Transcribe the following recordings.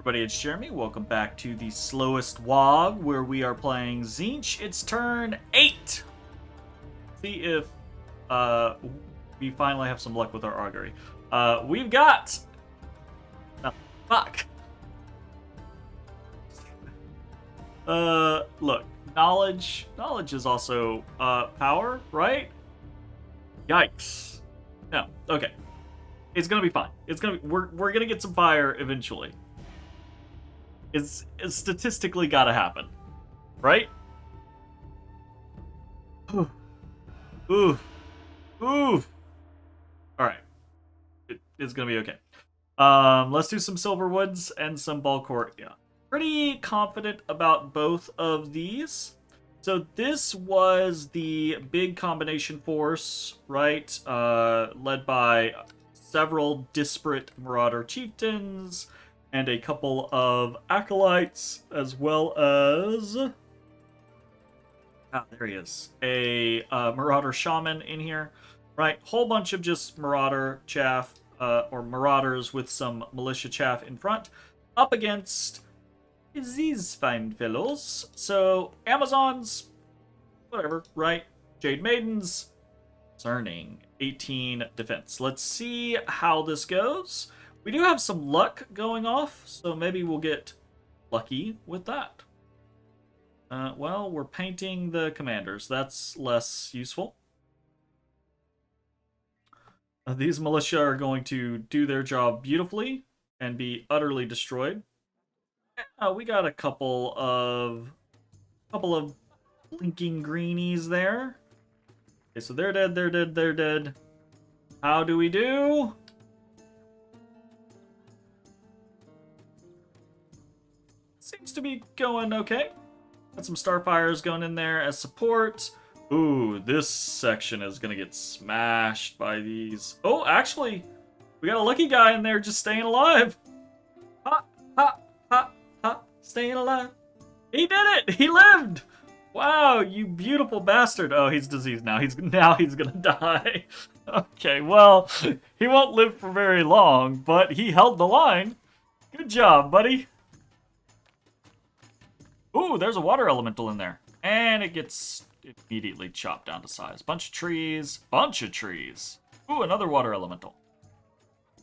Everybody, it's Jeremy. Welcome back to the Slowest WAAAGH, where we are playing Tzeentch. It's turn 8. See if we finally have some luck with our augury. We've got... Oh, fuck. Look. Knowledge. Knowledge is also power, right? Yikes. No. Okay. It's gonna be fine. It's gonna be, we're gonna get some fire eventually. It's statistically gotta happen, right? Ooh, ooh, ooh. All right, it's gonna be okay. Let's do some silver woods and some Balkoria. Pretty confident about both of these. So this was the big combination force, right? Led by several disparate Marauder chieftains and a couple of acolytes, as well as... Ah, there he is. A Marauder shaman in here, right? Whole bunch of just Marauder chaff, or Marauders with some militia chaff in front, up against these fine fellows. So, Amazons, whatever, right? Jade Maidens, concerning 18 defense. Let's see how this goes. We do have some luck going off, so maybe we'll get lucky with that. Well, we're painting the commanders. That's less useful. These militia are going to do their job beautifully and be utterly destroyed. We got a couple of blinking greenies there. Okay, so they're dead, they're dead, they're dead. How do we do? Seems to be going okay. Got some Starfires going in there as support. Ooh, this section is gonna get smashed by these. Oh, actually, we got a lucky guy in there just staying alive. Ha, ha, ha, ha, staying alive. He did it! He lived! Wow, you beautiful bastard. Oh, he's diseased now. He's gonna die. Okay, well, he won't live for very long, but he held the line. Good job, buddy. Ooh, there's a water elemental in there. And it gets immediately chopped down to size. Bunch of trees. Bunch of trees. Ooh, another water elemental.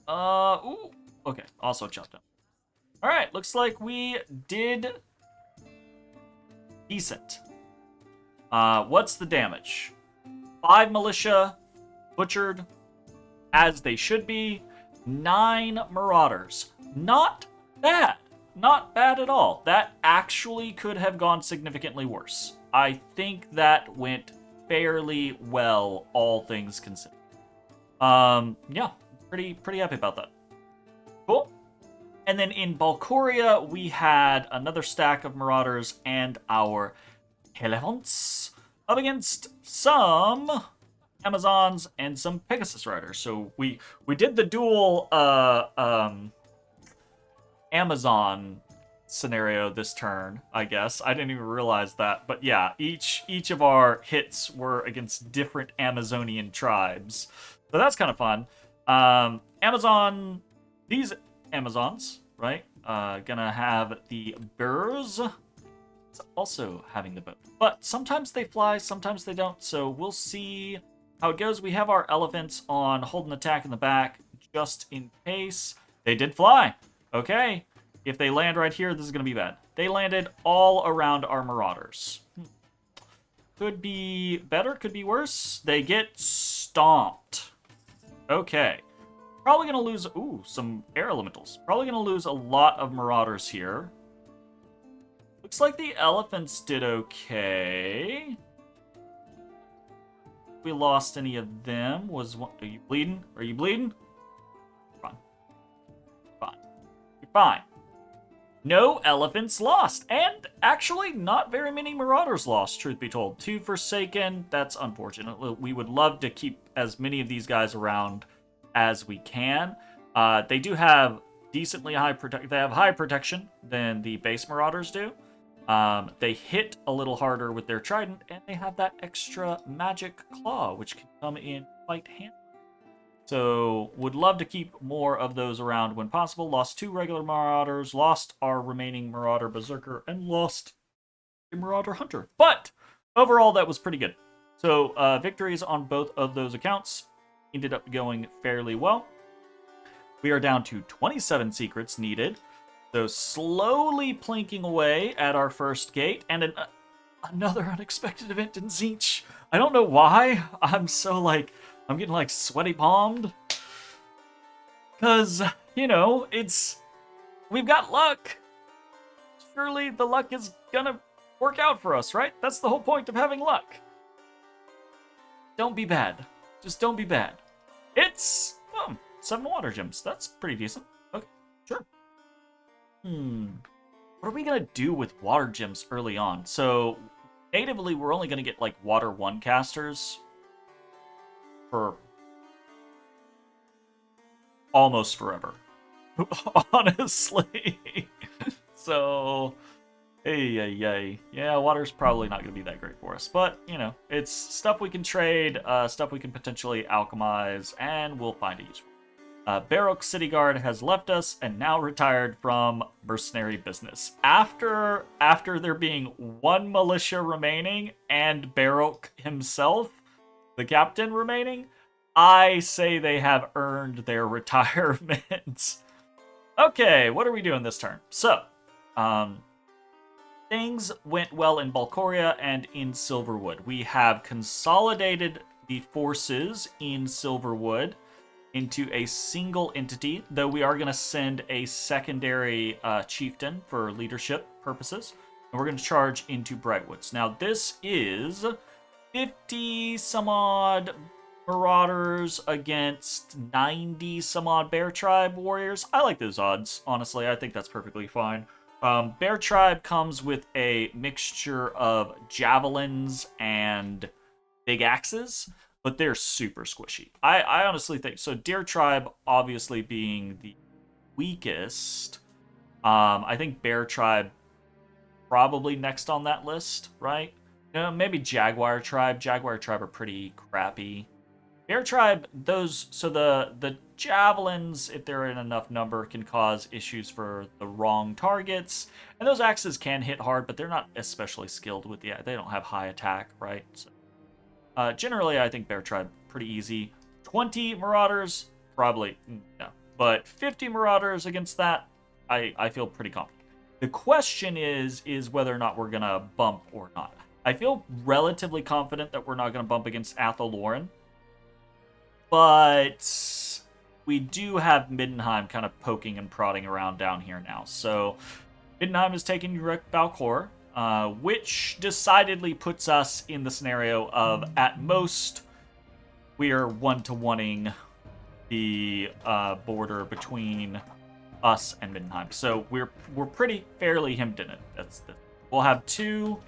Ooh. Okay, also chopped down. Alright, looks like we did decent. What's the damage? 5 militia butchered, as they should be. 9 marauders. Not bad. Not bad at all. That actually could have gone significantly worse. I think that went fairly well, all things considered. Yeah, pretty happy about that. Cool. And then in Balkoria, we had another stack of Marauders and our Elephants up against some Amazons and some Pegasus Riders. So we did the dual Amazon scenario this turn, I guess. I didn't even realize that. But yeah, each of our hits were against different Amazonian tribes. So that's kind of fun. These Amazons, right? Gonna have the burrs. It's also having the boat. But sometimes they fly, sometimes they don't. So we'll see how it goes. We have our elephants on hold and attack in the back, just in case. They did fly. Okay, if they land right here, this is going to be bad. They landed all around our Marauders. Could be better, could be worse. They get stomped. Okay. Probably going to lose, ooh, some air elementals. Probably going to lose a lot of Marauders here. Looks like the elephants did okay. If we lost any of them. Are you bleeding? Are you bleeding? Fine. No elephants lost. And actually, not very many Marauders lost, truth be told. 2 Forsaken, that's unfortunate. We would love to keep as many of these guys around as we can. They do have decently high they have high protection than the base Marauders do. They hit a little harder with their trident, and they have that extra magic claw, which can come in quite handy. So would love to keep more of those around when possible. Lost 2 regular Marauders, lost our remaining Marauder Berserker, and lost a Marauder Hunter. But overall, that was pretty good. So victories on both of those accounts ended up going fairly well. We are down to 27 secrets needed. So slowly plinking away at our first gate, and another unexpected event in Tzeentch. I don't know why. I'm getting sweaty palmed. Because, we've got luck. Surely the luck is gonna work out for us, right? That's the whole point of having luck. Don't be bad. Just don't be bad. It's 7 water gems. That's pretty decent. Okay, sure. What are we gonna do with water gems early on? So, natively, we're only gonna get water 1 casters for almost forever. Honestly. So, yeah, water's probably not gonna be that great for us. But, it's stuff we can trade, stuff we can potentially alchemize, and we'll find a use for. Barrock City Guard has left us and now retired from mercenary business. After there being 1 militia remaining and Barrock himself, the captain, remaining, I say they have earned their retirement. Okay, what are we doing this turn? So, things went well in Balkoria and in Silverwood. We have consolidated the forces in Silverwood into a single entity, though we are going to send a secondary chieftain for leadership purposes, and we're going to charge into Brightwoods. Now, this is 50 some odd Marauders against 90 some odd Bear Tribe warriors. I like those odds, honestly. I think that's perfectly fine. Bear Tribe comes with a mixture of javelins and big axes, but they're super squishy. I honestly think so. Deer Tribe obviously being the weakest. I think Bear Tribe probably next on that list, right? Maybe Jaguar Tribe. Jaguar Tribe are pretty crappy. Bear Tribe, the javelins, if they're in enough number, can cause issues for the wrong targets. And those axes can hit hard, but they're not especially skilled with they don't have high attack, right? So, generally, I think Bear Tribe, pretty easy. 20 Marauders, probably no. But 50 Marauders against that, I feel pretty confident. The question is whether or not we're going to bump or not. I feel relatively confident that we're not going to bump against Athel Loren. But we do have Middenheim kind of poking and prodding around down here now. So Middenheim is taking direct Balkor, which decidedly puts us in the scenario of, at most, we are 1-to-1ing the border between us and Middenheim. So we're pretty fairly hemmed in it. We'll have 2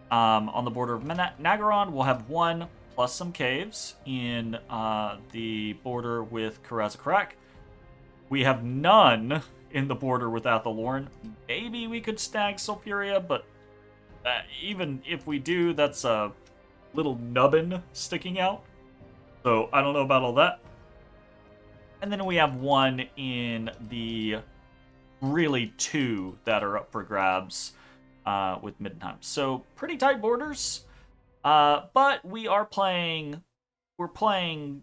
on the border of Nagaron. We'll have 1 plus some caves in the border with Karaz-a-Karak. We have none in the border with Athel Loren. Maybe we could snag Sulfuria, but even if we do, that's a little nubbin sticking out. So I don't know about all that. And then we have 1 in the really 2 that are up for grabs with Middenheim. So pretty tight borders. But we're playing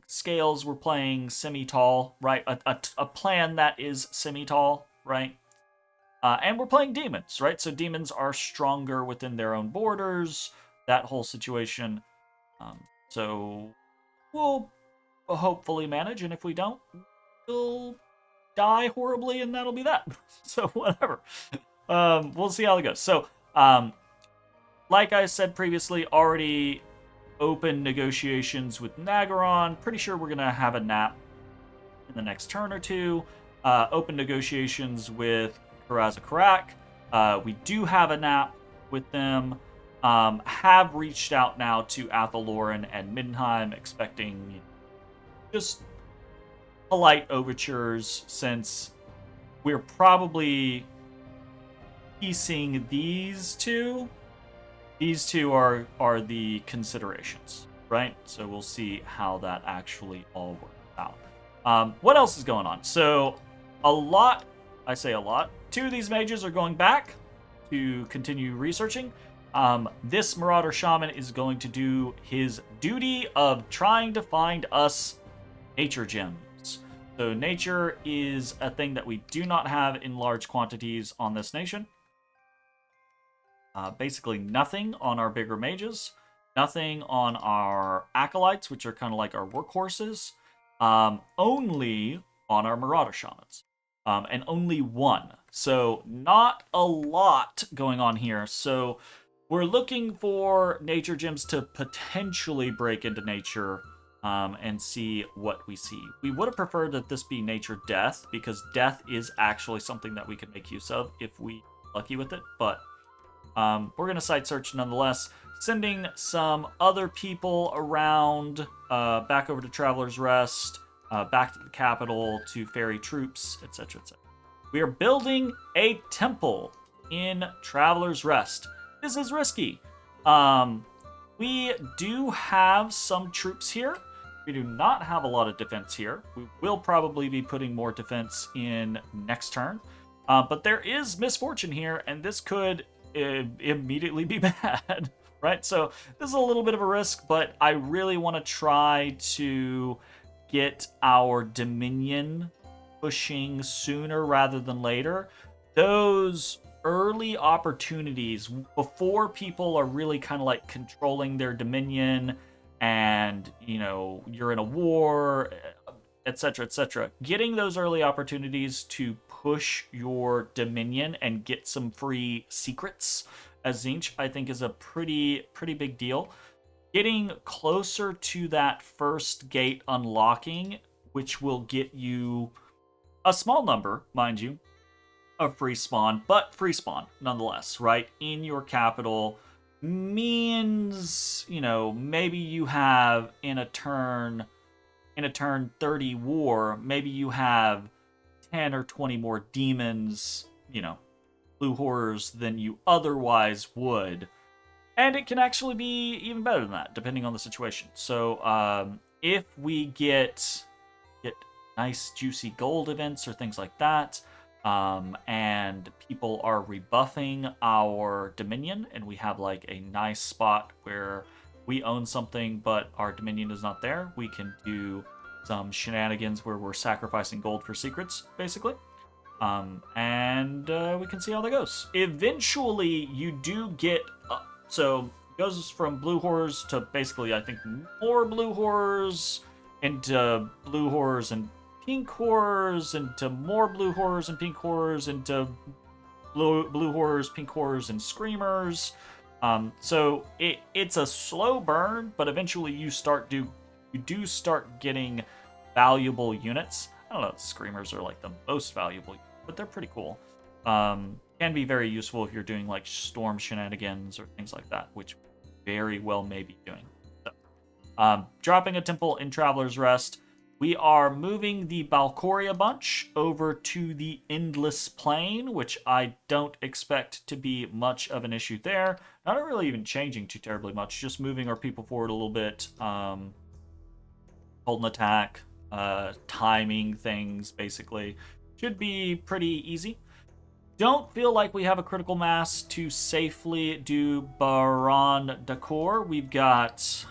scales, we're playing semi-tall, right? A plan that is semi-tall, right? And we're playing demons, right? So demons are stronger within their own borders, that whole situation. So we'll hopefully manage, and if we don't, we'll die horribly, and that'll be that. So whatever. We'll see how it goes. So, like I said previously, already open negotiations with Nagaron. Pretty sure we're going to have a nap in the next turn or 2. Open negotiations with Karaz-a-Karak. We do have a nap with them. Have reached out now to Athel Loren and Middenheim, expecting just polite overtures, since we're probably piecing these 2. These 2 are the considerations, right? So we'll see how that actually all works out. What else is going on? So, I say a lot, 2 of these mages are going back to continue researching. This Marauder Shaman is going to do his duty of trying to find us nature gems. So nature is a thing that we do not have in large quantities on this nation. Basically nothing on our bigger mages, nothing on our acolytes, which are kind of like our workhorses, only on our Marauder Shamans, and only 1. So not a lot going on here. So we're looking for nature gems to potentially break into nature and see what we see. We would have preferred that this be nature death, because death is actually something that we could make use of if we lucky with it, but we're going to site search nonetheless, sending some other people around, back over to Traveler's Rest, back to the capital to ferry troops, etc., etc. We are building a temple in Traveler's Rest. This is risky. We do have some troops here. We do not have a lot of defense here. We will probably be putting more defense in next turn. But there is misfortune here, and this could immediately be bad, right? So this is a little bit of a risk, but I really want to try to get our Dominion pushing sooner rather than later. Those early opportunities before people are really kind of like controlling their Dominion and, you know, you're in a war, etc., etc. Getting those early opportunities to push your Dominion and get some free secrets as Tzeentch, I think, is a pretty big deal. Getting closer to that first gate unlocking, which will get you a small number, mind you, of free spawn, but free spawn nonetheless, right? In your capital means, you know, maybe you have in a turn 30 war, maybe you have 10 or 20 more demons, you know, blue horrors than you otherwise would. And it can actually be even better than that, depending on the situation. So if we get nice juicy gold events or things like that, and people are rebuffing our Dominion, and we have like a nice spot where we own something but our Dominion is not there, we can do some shenanigans where we're sacrificing gold for secrets, basically. And we can see how that goes. Eventually, you do get... so it goes from blue horrors to basically, I think, more blue horrors into blue horrors and pink horrors, into more blue horrors and pink horrors, into blue horrors, pink horrors, and screamers. So it's a slow burn, but eventually you do start getting valuable units. I don't know if screamers are like the most valuable, but they're pretty cool. Can be very useful if you're doing like storm shenanigans or things like that, which very well may be doing. So, dropping a temple in Traveler's Rest. We are moving the Balkoria bunch over to the Endless Plain, which I don't expect to be much of an issue there. Not really even changing too terribly much, just moving our people forward a little bit. Hold an attack, timing things, basically. Should be pretty easy. Don't feel like we have a critical mass to safely do Baron D'Acor. We've got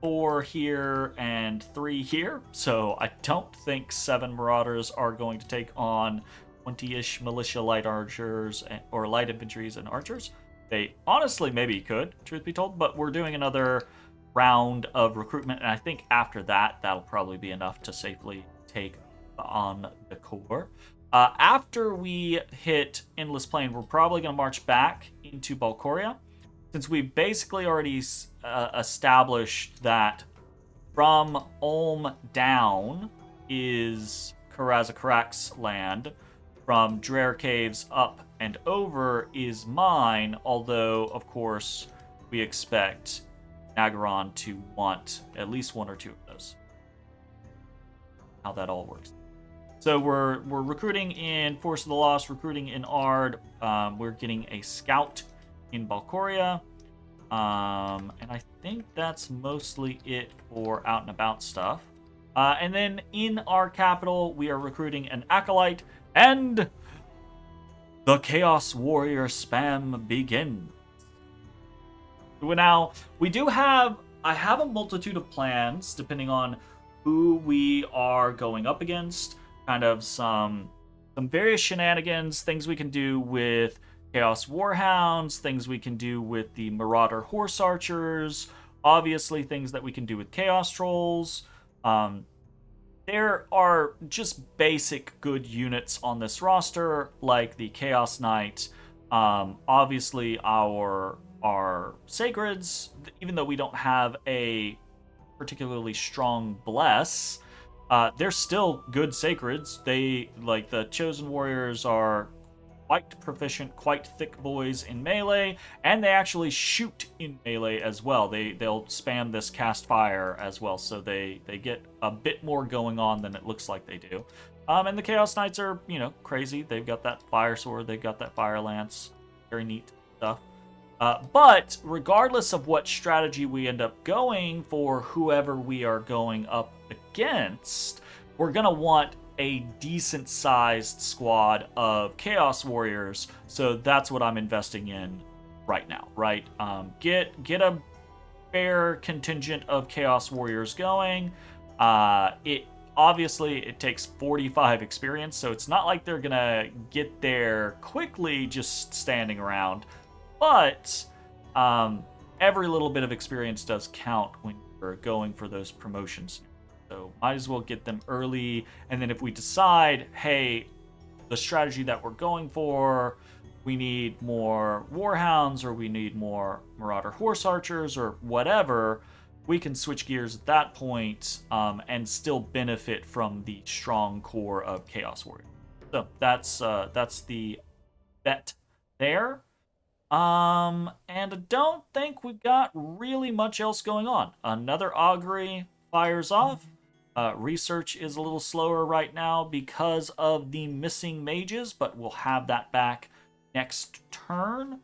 4 here and 3 here, so I don't think 7 Marauders are going to take on 20-ish militia light archers or light infantries and archers. They honestly maybe could, truth be told, but we're doing another round of recruitment, and I think after that, that'll probably be enough to safely take on the core. After we hit Endless Plain, we're probably going to march back into Balkoria, since we basically already established that from Ulm down is Karaz-a-Karak's land, from Dreher Caves up and over is mine, although, of course, we expect Nagaron to want at least 1 or 2 of those. How that all works. So we're recruiting in Force of the Lost, recruiting in Ard. We're getting a scout in Balkoria. And I think that's mostly it for out and about stuff. And then in our capital, we are recruiting an Acolyte, and the Chaos Warrior spam begins. Now, I have a multitude of plans depending on who we are going up against, kind of some various shenanigans, things we can do with Chaos Warhounds, things we can do with the Marauder Horse Archers, obviously things that we can do with Chaos Trolls. There are just basic good units on this roster, like the Chaos Knight. Obviously, our Sacreds, even though we don't have a particularly strong Bless, they're still good Sacreds. They, like, the Chosen Warriors are quite proficient, quite thick boys in melee, and they actually shoot in melee as well. They'll spam this cast fire as well, so they get a bit more going on than it looks like they do. And the Chaos Knights are, crazy. They've got that fire sword, they've got that fire lance, very neat stuff. But regardless of what strategy we end up going for whoever we are going up against, we're gonna want a decent sized squad of Chaos Warriors, so that's what I'm investing in right now, right? Get a fair contingent of Chaos Warriors going. It takes 45 experience, so it's not like they're gonna get there quickly just standing around, but every little bit of experience does count when you're going for those promotions. So might as well get them early, and then if we decide, hey, the strategy that we're going for, we need more Warhounds, or we need more Marauder Horse Archers, or whatever, we can switch gears at that point, and still benefit from the strong core of Chaos Warrior. So that's the bet there. And I don't think we've got really much else going on. Another Augury fires off. Research is a little slower right now because of the missing mages, but we'll have that back next turn,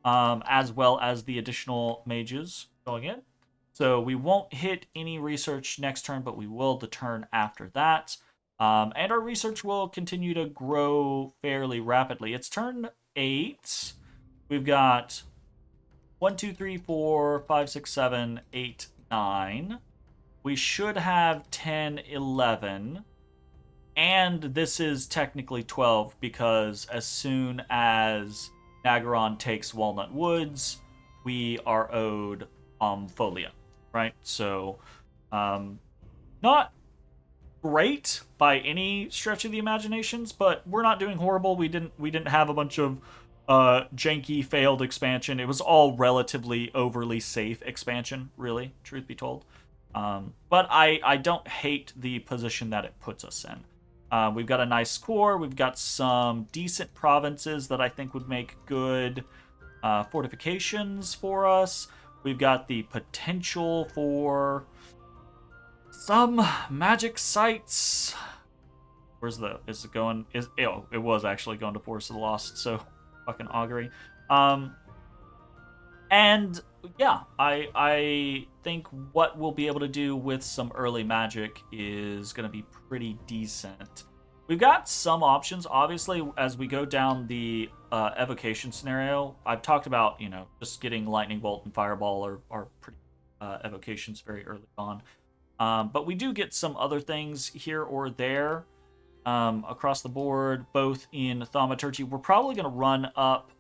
as well as the additional mages going in. So we won't hit any research next turn, but we will the turn after that. And our research will continue to grow fairly rapidly. It's turn 8. We've got 1, 2, 3, 4, 5, 6, 7, 8, 9. We should have 10, 11. And this is technically 12 because as soon as Nagaron takes Walnut Woods, we are owed Folia, right? So, not great by any stretch of the imaginations, but we're not doing horrible. We didn't have a bunch of janky failed expansion. It was all relatively overly safe expansion, really, truth be told. But I don't hate the position that it puts us in. We've got a nice core. We've got some decent provinces that I think would make good fortifications for us. We've got the potential for some magic sites. Is it going? It was actually going to Forest of the Lost, so fucking Augury. And yeah, I think what we'll be able to do with some early magic is going to be pretty decent. We've got some options, obviously, as we go down the evocation scenario. I've talked about, just getting Lightning Bolt and Fireball are pretty evocations very early on. But we do get some other things here or there across the board, both in Thaumaturgy. We're probably going to run up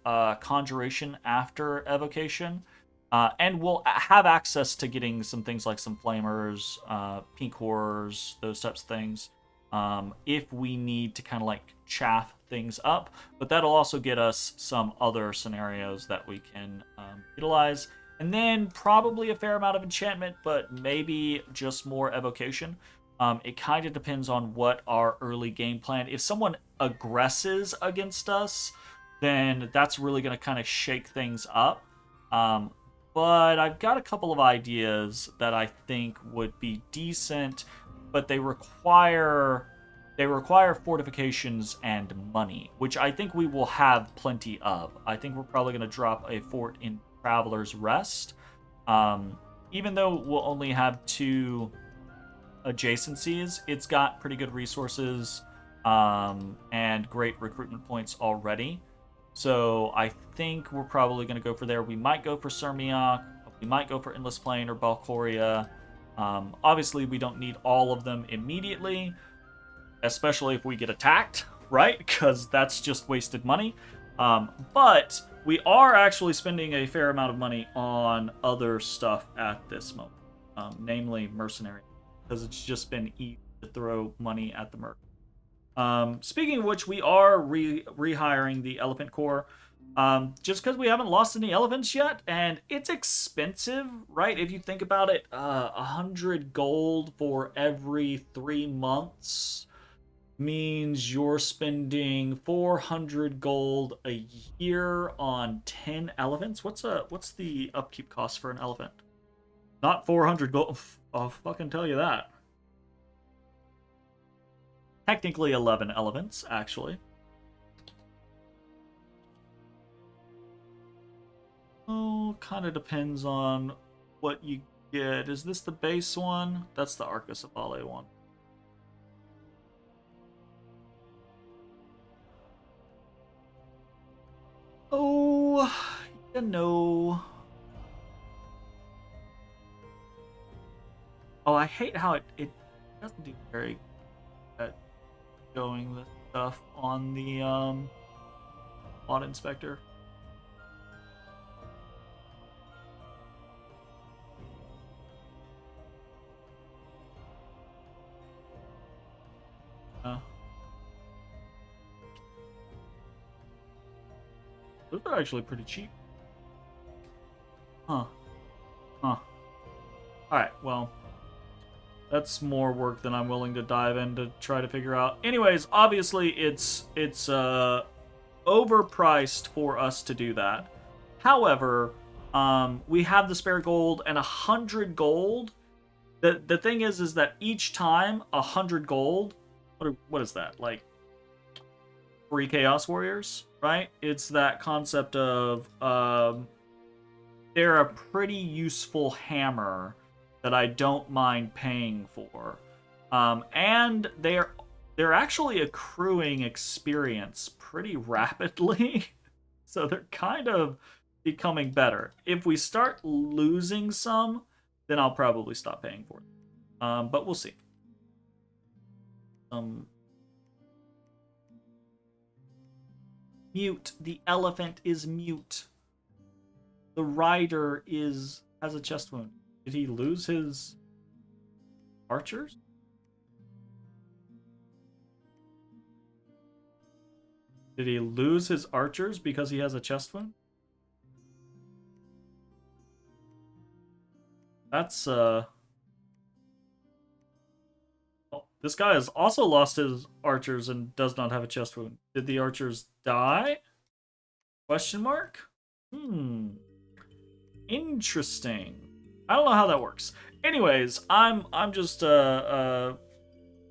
Conjuration after Evocation, and we'll have access to getting some things like some Flamers, Pink Horrors, those types of things, if we need to kind of like chaff things up. But that'll also get us some other scenarios that we can utilize. And then probably a fair amount of enchantment, but maybe just more evocation. It kind of depends on what our early game plan. If someone aggresses against us, then that's really going to kind of shake things up. But I've got a couple of ideas that I think would be decent, but they require fortifications and money, which I think we will have plenty of. I think we're probably going to drop a fort in Traveler's Rest. Even though we'll only have 2 adjacencies, it's got pretty good resources and great recruitment points already. So I think we're probably going to go for there. We might go for Sirmiok. We might go for Endless Plain or Balkoria. Obviously, we don't need all of them immediately, especially if we get attacked, right? Because that's just wasted money. But we are actually spending a fair amount of money on other stuff at this moment, namely Mercenary, because it's just been easy to throw money at the Merc. Speaking of which, we are rehiring the Elephant Corps, just because we haven't lost any elephants yet, and it's expensive, right? If you think about it, 100 gold for every 3 months means you're spending 400 gold a year on 10 elephants. What's the upkeep cost for an elephant? Not 400 gold. I'll fucking tell you that. Technically 11 elephants, actually. Oh, kind of depends on what you get. Is this the base one? That's the Arcus-a-Vale one. Oh, you know. Oh, I hate how it doesn't do very good at showing the stuff on the mod inspector. Those are actually pretty cheap. Huh. Alright, well, that's more work than I'm willing to dive in to try to figure out. Anyways, obviously it's overpriced for us to do that. However, we have the spare gold, and 100 gold. The thing is that each time 100 gold, what is that? Like 3 Chaos Warriors, right? It's that concept of they're a pretty useful hammer that I don't mind paying for, and they're actually accruing experience pretty rapidly, so they're kind of becoming better. If we start losing some, then I'll probably stop paying for it, but we'll see. Mute. The elephant is mute. The rider has a chest wound. Did he lose his archers? Did he lose his archers because he has a chest wound? That's Oh, this guy has also lost his archers and does not have a chest wound. Did the archers die? Question mark? Interesting. I don't know how that works. Anyways, I'm just faffing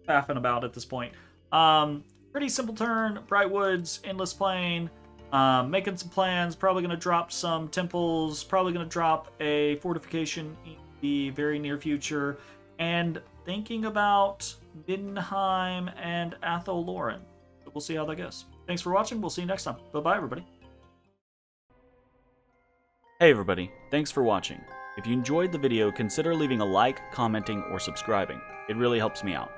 about at this point. Pretty simple turn. Bright Woods, Endless Plain. Making some plans. Probably gonna drop some temples. Probably gonna drop a fortification in the very near future. And thinking about Middenheim and Athel Loren. We'll see how that goes. Thanks for watching. We'll see you next time. Bye-bye, everybody. Hey, everybody. Thanks for watching. If you enjoyed the video, consider leaving a like, commenting, or subscribing. It really helps me out.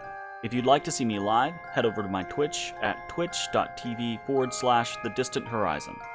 If you'd like to see me live, head over to my Twitch at twitch.tv/thedistanthorizon.